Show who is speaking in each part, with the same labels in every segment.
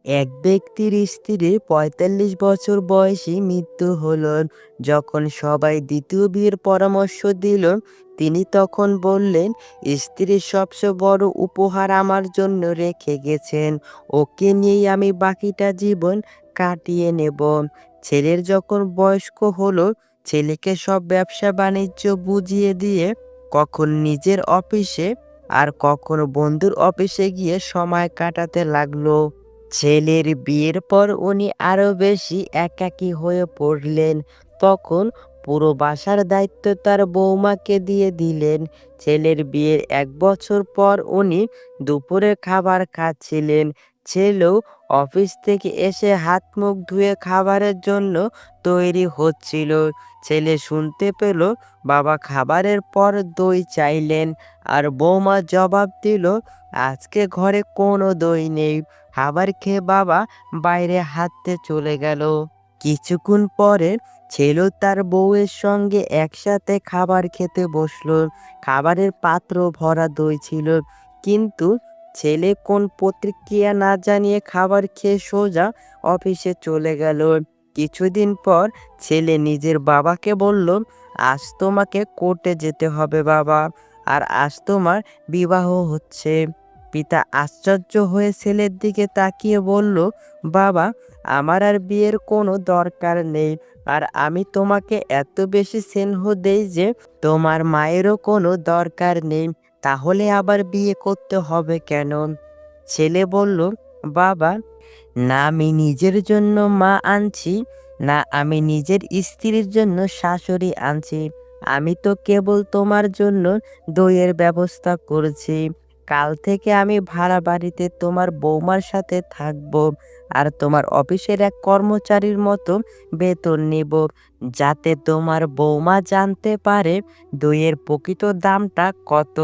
Speaker 1: এক ব্যক্তির স্ত্রীর ৪৫ বছর বয়সী মৃত্যু হলো। যখন সবাই দ্বিতীয় বিয়ের পরামর্শ দিল, তিনি তখন বললেন, স্ত্রীর সবচেয়ে বড় উপহার আমার জন্য রেখে গেছেন। ওকে নিয়েই আমি বাকিটা জীবন কাটিয়ে নেব। ছেলের যখন বয়স্ক হলো, ছেলেকে সব ব্যবসা বাণিজ্য বুঝিয়ে দিয়ে কখন নিজের অফিসে আর কখন বন্ধুর অফিসে গিয়ে সময় কাটাতে লাগলো। ছেলের বিয়ের পর উনি আরো বেশি একাকী হয়ে পড়লেন। তখন পুরো বাসার দায়িত্ব তার বৌমাকে দিয়ে দিলেন। ছেলের বিয়ের ১ বছর পর উনি দুপুরে খাবার খাচ্ছিলেন। ছেলেও অফিস থেকে এসে হাত মুখ ধুয়ে খাবারের জন্য তৈরি হচ্ছিল। ছেলে শুনতে পেল বাবা খাবারের পর দই চাইলেন, আর বৌমা জবাব দিল, আজকে ঘরে কোনো দই নেই। খাবার খেয়ে বাবা বাইরে হাঁটতে চলে গেল। কিছুক্ষণ পরে ছেলেও তার বউয়ের সঙ্গে একসাথে খাবার খেতে বসলো। খাবারের পাত্র ভরা দই ছিল, কিন্তু ছেলে কোন প্রতিক্রিয়া না জানিয়ে খাবার খেয়ে সোজা অফিসে চলে গেল। কিছুদিন পর ছেলে নিজের বাবাকে বলল, আজ তোমাকে কোর্টে যেতে হবে বাবা, আর আজ তোমার বিবাহ হচ্ছে। পিতা আশ্চর্য হয়ে ছেলের দিকে তাকিয়ে বলল, বাবা, আমার আর বিয়ের কোনো দরকার নেই, আর আমি তোমাকে এত বেশি স্নেহ দেই যে তোমার মায়েরও কোনো দরকার নেই, তাহলে আবার বিয়ে করতে হবে কেন? ছেলে বলল, বাবা, না আমি নিজের জন্য মা আনছি, না আমি নিজের স্ত্রীর জন্য শাশুড়ি আনছি। আমি তো কেবল তোমার জন্য দইয়ের ব্যবস্থা করেছি। কাল থেকে আমি ভাড়া বাড়িতে তোমার বৌমার সাথে থাকবো, আর তোমার অফিসের এক কর্মচারীর মতো বেতন নিব, যাতে তোমার বৌমা জানতে পারে দইয়ের প্রকৃত দামটা কত।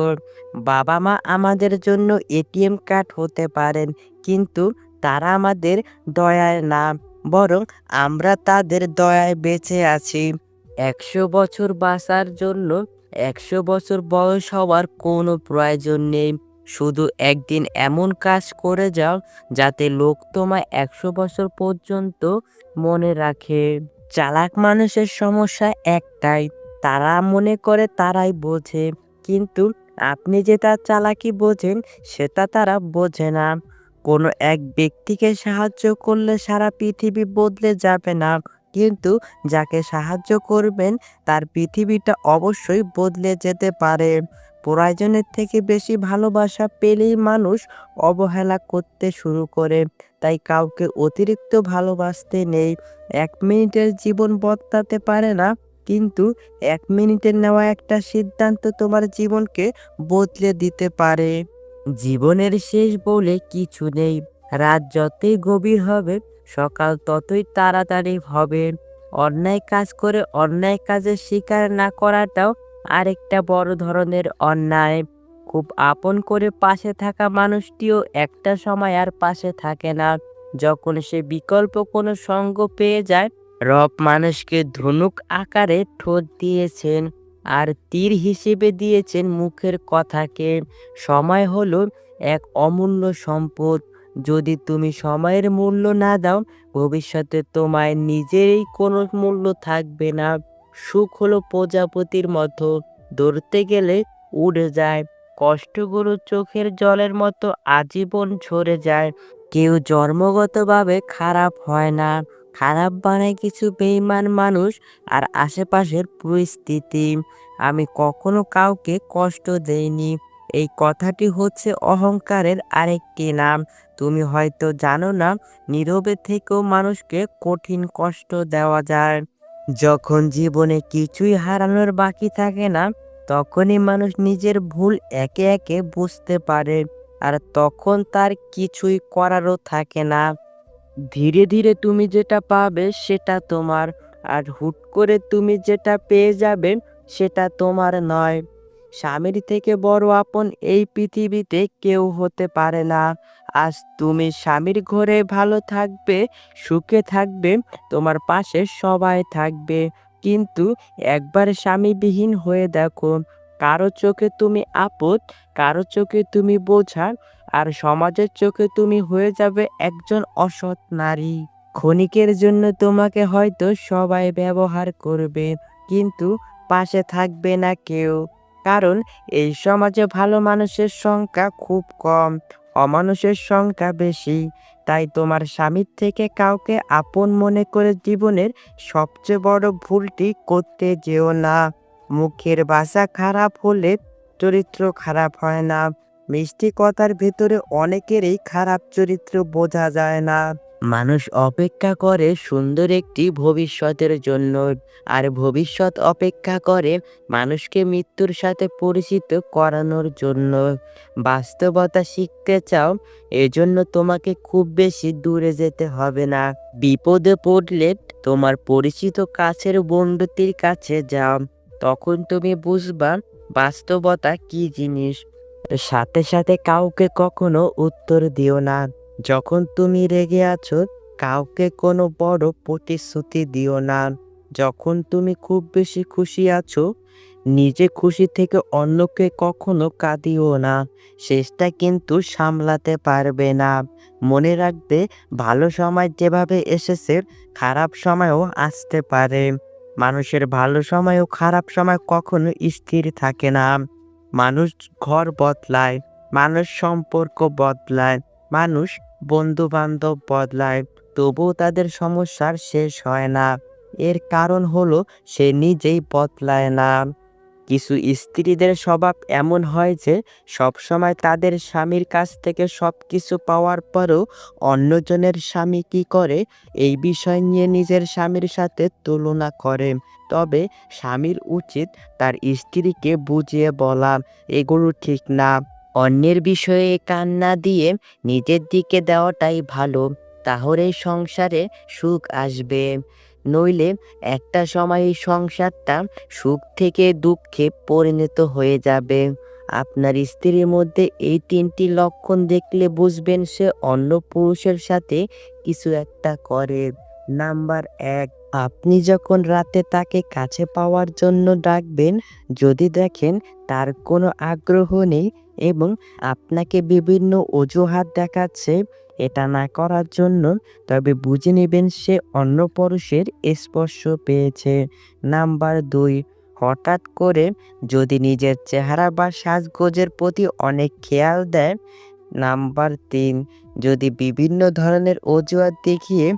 Speaker 1: বাবা মা আমাদের জন্য এটিএম কার্ড হতে পারেন, কিন্তু তারা আমাদের দয়ায় না, বরং আমরা তাদের দয়ায় বেঁচে আছি। ১০০ বছর বাঁচার জন্য ১০০ বছর বয়স হওয়ার কোনো প্রয়োজন নেই। শুধু একদিন এমন কাজ করে যাও যাতে লোক তোমায় ১০০ বছর পর্যন্ত মনে রাখে। চালাক মানুষের সমস্যা একটাই, তারা মনে করে তারাই বোঝে, কিন্তু আপনি যে তার চালাকি বোঝেন সেটা তারা বোঝে না। কোনো এক ব্যক্তিকে সাহায্য করলে সারা পৃথিবী বদলে যাবে না, কিন্তু যাকে সাহায্য করবেন তার পৃথিবীটা অবশ্যই বদলে যেতে পারে। প্রয়োজনের থেকে বেশি ভালোবাসা পেলেই মানুষ অবহেলা করতে শুরু করে। তাই কাউকে অতিরিক্ত ভালোবাসতে নেই। ১ মিনিটের জীবন বদলাতে পারে না, কিন্তু ১ মিনিটের নেওয়া একটা সিদ্ধান্ত তোমার জীবনকে বদলে দিতে পারে। জীবনের শেষ বলে কিছু নেই। রাত যতই গভীর হবে, সকাল ততই তাড়াতাড়ি হবে। অন্যায় কাজ করে অন্যায় কাজের স্বীকার না করাটাও আরেকটা বড় ধরনের অন্যায়। খুব আপন করে পাশে থাকা মানুষটিও একটা সময় আর পাশে থাকে না, যখন সে বিকল্প কোনো সঙ্গ পেয়ে যায়। রব মানুষকে ধনুক আকারে ঠোঁট দিয়েছেন, আর তীর হিসেবে দিয়েছেন মুখের কথাকে। সময় হলো এক অমূল্য সম্পদ। যদি তুমি সময়ের মূল্য না দাও, ভবিষ্যতে তোমায় নিজেরই কোনো মূল্য থাকবে না। সুখ হলো প্রজাপতির মতো, ধরতে গেলে উড়ে যায়। কষ্টগুলো চোখের জলের মতো আজীবন ঝরে যায়। কেউ জন্মগতভাবে খারাপ হয় না, খারাপ বানায় কিছু বেইমান মানুষ আর আশেপাশের পরিস্থিতি। আমি কখনো কাউকে কষ্ট দেইনি, এই কথাটি হচ্ছে অহংকারের আরেকটি নাম। তুমি হয়তো জানো না, নীরবে থেকেও মানুষকে কঠিন কষ্ট দেওয়া যায়। যখন জীবনে কিছুই হারানোর বাকি থাকে না, তখনই মানুষ নিজের ভুল একে একে বুঝতে পারে, আর তখন তার কিছুই করারও থাকে না। ধীরে ধীরে তুমি যেটা পাবে সেটা তোমার, আর হুট করে তুমি যেটা পেয়ে যাবে সেটা তোমার নয়। স্বামীর থেকে বড় আপন এই পৃথিবীতে কেউ হতে পারে না। আজ তুমি স্বামীর ঘরে ভালো থাকবে, সুখে থাকবে, তোমার পাশে সবাই থাকবে, কিন্তু একবার স্বামীবিহীন হয়ে দেখো। কারো চোখে তুমি আপদ, কারো চোখে তুমি বোঝা, আর সমাজের চোখে তুমি হয়ে যাবে একজন অসৎ নারী। ক্ষণিকের জন্য তোমাকে হয়তো সবাই ব্যবহার করবে, কিন্তু পাশে থাকবে না কেউ। কারণ এই সমাজে ভালো মানুষের সংখ্যা খুব কম, অমানুষের সংখ্যা বেশি। তাই তোমার স্বামীর থেকে কাউকে আপন মনে করে জীবনের সবচেয়ে বড় ভুলটি করতে যেও না। মুখের ভাষা খারাপ হলে চরিত্র খারাপ হয় না। মিষ্টি কথার ভেতরে অনেকেরই খারাপ চরিত্র বোঝা যায় না। মানুষ অপেক্ষা করে সুন্দর একটি ভবিষ্যতের জন্য, আর ভবিষ্যৎ অপেক্ষা করে মানুষকে মৃত্যুর সাথে পরিচিত করানোর জন্য। বাস্তবতা শিখতে চাও, এজন্য তোমাকে খুব বেশি দূরে যেতে হবে না। বিপদে পড়লে তোমার পরিচিত কাছের বন্ধুটির কাছে যাও, তখন তুমি বুঝবা বাস্তবতা কি জিনিস। সাথে সাথে কাউকে কখনো উত্তর দিও না। যখন তুমি রেগে আছো, কাউকে কোনো বড় প্রতিশ্রুতি দিও না। যখন তুমি খুব বেশি খুশি আছো, নিজে খুশি থেকে অন্যকে কখনো কাঁদিও না। শেষটা কিন্তু সামলাতে পারবে না। মনে রাখবে, ভালো সময় যেভাবে এসেছে, খারাপ সময়ও আসতে পারে। মানুষের ভালো সময় ও খারাপ সময় কখনো স্থির থাকে না। মানুষ ঘর বদলায়, মানুষ সম্পর্ক বদলায়, মানুষ বন্ধু বান্ধব বদলায়, তবুও তাদের সমস্যার শেষ হয় না। এর কারণ হলো সে নিজেই বদলায় না। কিছু স্ত্রীদের স্বভাব এমন হয় যে সবসময় তাদের স্বামীর কাছ থেকে সবকিছু পাওয়ার পরও অন্যজনের স্বামী কি করে এই বিষয় নিয়ে নিজের স্বামীর সাথে তুলনা করে। তবে স্বামীর উচিত তার স্ত্রীকে বুঝিয়ে বলা, এগুলো ঠিক না। অন্যের বিষয়ে কান না দিয়ে নিজের দিকে দেওয়াটাই ভালো। তাহলে সংসারে সুখ আসবে। নইলে একটা সময় এই সংসারটা সুখ থেকে দুঃখে পরিণত হয়ে যাবে। আপনার স্ত্রীর মধ্যে এই ৩টি লক্ষণ দেখলে বুঝবেন সে অন্য পুরুষের সাথে কিছু একটা করে। নাম্বার ১, আপনি যখন রাতে তাকে কাছে পাওয়ার জন্য ডাকবেন, যদি দেখেন তার কোনো আগ্রহ নেই এবং আপনাকে বিভিন্ন অজুহাত দেখাচ্ছে এটা না করার জন্য, তবে বুঝে নেবেন সে অন্য পুরুষের স্পর্শ পেয়েছে। নাম্বার ২, হঠাৎ করে যদি নিজের চেহারা বা সাজগোজের প্রতি অনেক খেয়াল দেয়। নাম্বার ৩, যদি বিভিন্ন ধরনের অজুহাত দেখিয়ে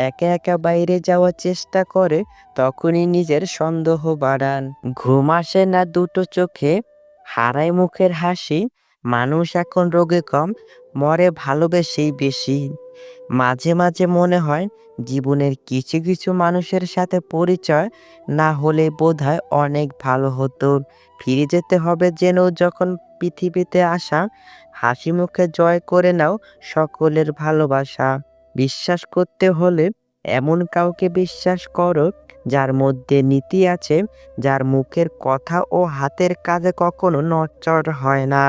Speaker 1: একা একা বাইরে যাওয়ার চেষ্টা করে, তখনই নিজের সন্দেহ বাড়ান। ঘুম আসে না দুটো চোখে, হারায় মুখের হাসি, মানুষ এখন রোগে কম, মরে ভালোবেসেই বেশি। মাঝে মাঝে মনে হয় জীবনের কিছু কিছু মানুষের সাথে পরিচয় না হলে বোধহয় অনেক ভালো হতো। ফিরে যেতে হবে যেন যখন পৃথিবীতে আসা, হাসি মুখে জয় করে নাও সকলের ভালোবাসা। বিশ্বাস করতে হলে এমন কাউকে বিশ্বাস করো যার মধ্যে নীতি আছে, যার মুখের কথা ও হাতের কাজে কখনো নড়চড় হয় না।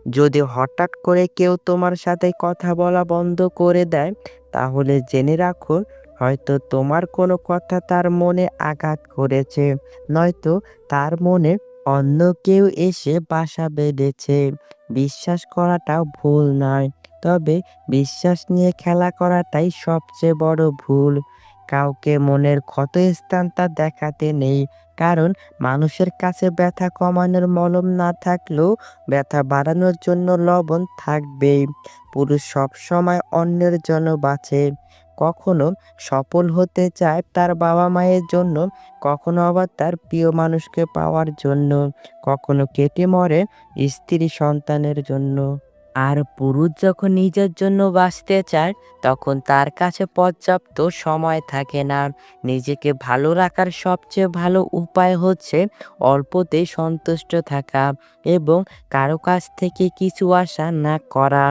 Speaker 1: যদি হঠাৎ করে কেউ তোমার সাথে কথা বলা বন্ধ করে দেয়, তাহলে জেনে রাখো হয়তো তোমার কোনো কথা তার মনে আঘাত করেছে, নয়তো তার মনে অন্য কেউ এসে বাসা বেঁধেছে। বিশ্বাস করাটা ভুল নয়, তবে বিশ্বাস নিয়ে খেলা করাটাই সবচেয়ে বড় ভুল। কাউকে মনের ক্ষতস্থানটা দেখাতে নেই, কারণ মানুষের কাছে ব্যথা কমানোর মলম না থাকলেও ব্যথা বাড়ানোর জন্য লবণ থাকবেই। পুরুষ সবসময় অন্যের জন্য বাঁচে, কখনো সফল হতে চায় তার বাবা মায়ের জন্য, কখনো আবার তার প্রিয় মানুষকে পাওয়ার জন্য, কখনো কেটে মরে স্ত্রী সন্তানের জন্য। আর পুরুষ যখন নিজের জন্য বাঁচতে চায়, তখন তার কাছে পর্যাপ্ত সময় থাকে না। নিজেকে ভালো রাখার সবচেয়ে ভালো উপায় হচ্ছে অল্পতেই সন্তুষ্ট থাকা এবং কারো কাছ থেকে কিছু আশা না করা।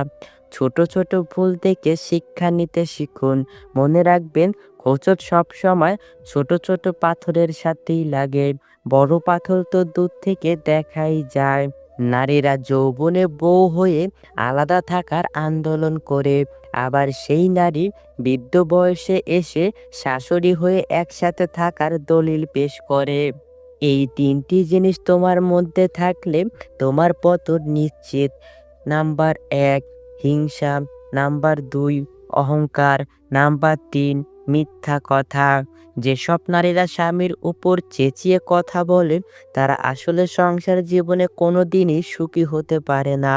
Speaker 1: ছোট ছোট ভুল থেকে শিক্ষা নিতে শিখুন। মনে রাখবেন, হোঁচট সবসময় ছোট ছোট পাথরের সাথেই লাগে, বড় পাথর তো দূর থেকে দেখাই যায়। নারীরা যৌবনে বউ হয়ে আলাদা থাকার আন্দোলন করে, আবার সেই নারী বৃদ্ধ বয়সে এসে শাশুড়ি হয়ে একসাথে থাকার দলিল পেশ করে। এই ৩টি জিনিস তোমার মধ্যে থাকলে তোমার পতন নিশ্চিত। নাম্বার ১ হিংসা, নাম্বার ২ অহংকার, নাম্বার ৩ মিথ্যা কথা। যেসব নারীরা স্বামীর উপর চেঁচিয়ে কথা বলেন তারা আসলে সংসার জীবনে কোনোদিনই সুখী হতে পারে না।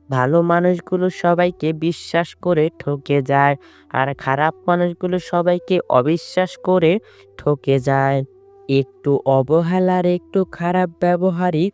Speaker 1: ভালো মানুষগুলো সবাইকে বিশ্বাস করে ঠকে যায়, আর খারাপ মানুষগুলো সবাইকে অবিশ্বাস করে ঠকে যায়। একটু অবহেলা আর একটু খারাপ ব্যবহারই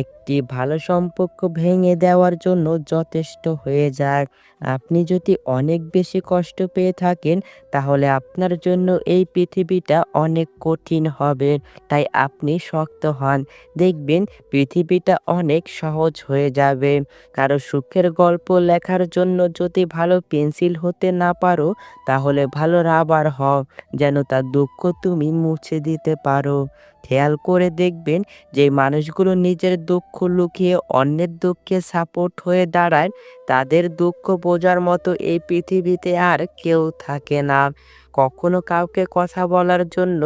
Speaker 1: একটি ভালো সম্পর্ক ভেঙে দেওয়ার জন্য যথেষ্ট হয়ে যায়। আপনি যদি অনেক বেশি কষ্ট পেয়ে থাকেন তাহলে আপনার জন্য এই পৃথিবীটা অনেক কঠিন হবে। তাই আপনি শক্ত হন। দেখবেন পৃথিবীটা অনেক সহজ হয়ে যাবে। কারো সুখের গল্প লেখার জন্য যদি ভালো পেন্সিল হতে না পারো তাহলে ভালো রাবার হও, যেন তার দুঃখ তুমি মুছে দিতে পারো। খেয়াল করে দেখবেন যে মানুষগুলো নিজের দুঃখ লুকিয়ে অন্যের দুঃখে সাপোর্ট হয়ে দাঁড়ায় তাদের দুঃখ বোঝার মতো এই পৃথিবীতে আর কেউ থাকে না। কখনো কাউকে কথা বলার জন্য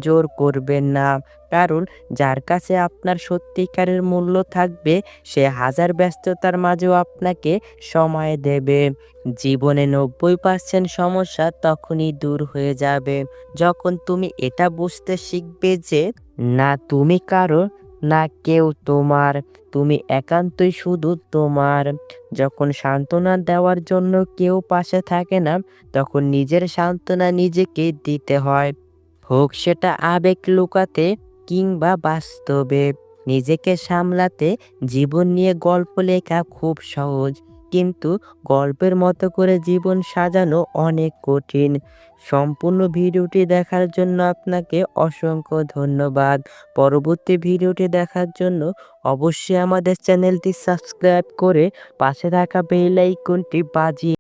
Speaker 1: জোর করবেন না, কারণ যার কাছে আপনার সত্যিকারের মূল্য থাকবে সে হাজার ব্যস্ততার মাঝেও আপনাকে সময় দেবে। জীবনে ৯০% সমস্যা তখনই দূর হয়ে যাবে যখন তুমি এটা বুঝতে শিখবে যে না তুমি কারো, না কেউ তোমার, তুমি একান্তই শুধু তোমার। যখন সান্ত্বনা দেওয়ার জন্য কেউ পাশে থাকে না তখন নিজের সান্ত্বনা নিজেকে দিতে হয়, হোক সেটা আবেগ লুকাতে কিংবা বাস্তবে। নিজেকে সামলাতে জীবন নিয়ে গল্প লেখা খুব সহজ, কিন্তু গল্পের মতো করে জীবন সাজানো অনেক কঠিন। সম্পূর্ণ ভিডিওটি দেখার জন্য আপনাকে অসংখ্য ধন্যবাদ। পরবর্তী ভিডিওটি দেখার জন্য অবশ্যই আমাদের চ্যানেলটি সাবস্ক্রাইব করে পাশে থাকা বেল আইকনটি বাজিয়ে